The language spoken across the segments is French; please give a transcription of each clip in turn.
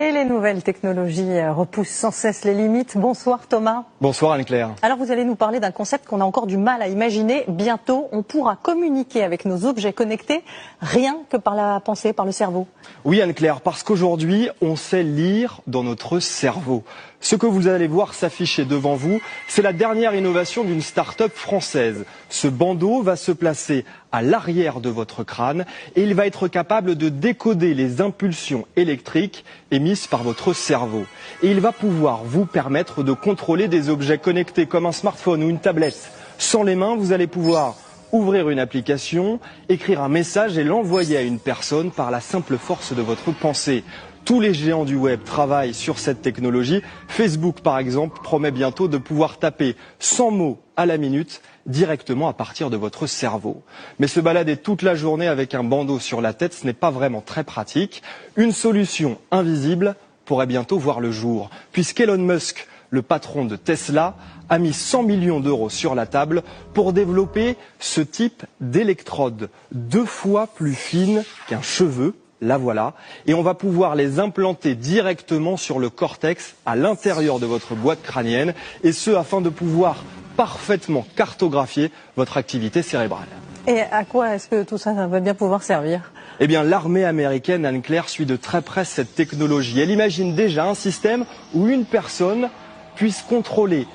Et les nouvelles technologies repoussent sans cesse les limites. Bonsoir Thomas. Bonsoir Anne-Claire. Alors vous allez nous parler d'un concept qu'on a encore du mal à imaginer. Bientôt, on pourra communiquer avec nos objets connectés rien que par la pensée, par le cerveau. Oui Anne-Claire, parce qu'aujourd'hui, on sait lire dans notre cerveau. Ce que vous allez voir s'afficher devant vous, c'est la dernière innovation d'une start-up française. Ce bandeau va se placer à l'arrière de votre crâne et il va être capable de décoder les impulsions électriques émises par votre cerveau. Et il va pouvoir vous permettre de contrôler des objets connectés comme un smartphone ou une tablette. Sans les mains, vous allez pouvoir ouvrir une application, écrire un message et l'envoyer à une personne par la simple force de votre pensée. Tous les géants du web travaillent sur cette technologie. Facebook, par exemple, promet bientôt de pouvoir taper 100 mots à la minute directement à partir de votre cerveau. Mais se balader toute la journée avec un bandeau sur la tête, ce n'est pas vraiment très pratique. Une solution invisible pourrait bientôt voir le jour, puisqu'Elon Musk, le patron de Tesla, a mis 100 millions d'euros sur la table pour développer ce type d'électrode 2 fois plus fine qu'un cheveu. La voilà, et on va pouvoir les implanter directement sur le cortex à l'intérieur de votre boîte crânienne, et ce afin de pouvoir parfaitement cartographier votre activité cérébrale. Et à quoi est-ce que tout ça va bien pouvoir servir? Eh bien, l'armée américaine, Anne-Claire, suit de très près cette technologie. Elle imagine déjà un système où une personne puisse contrôler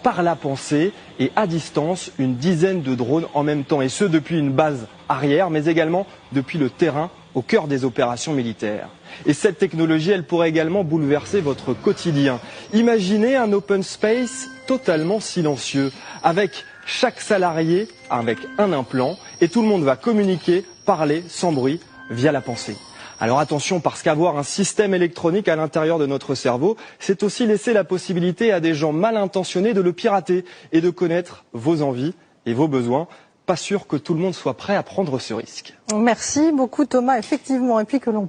par la pensée et à distance une dizaine de drones en même temps, et ce depuis une base arrière, mais également depuis le terrain au cœur des opérations militaires. Et cette technologie, elle pourrait également bouleverser votre quotidien. Imaginez un open space totalement silencieux, avec chaque salarié avec un implant, et tout le monde va communiquer, parler sans bruit via la pensée. Alors attention, parce qu'avoir un système électronique à l'intérieur de notre cerveau, c'est aussi laisser la possibilité à des gens mal intentionnés de le pirater et de connaître vos envies et vos besoins. Pas sûr que tout le monde soit prêt à prendre ce risque. Merci beaucoup Thomas, effectivement, et puis que l'on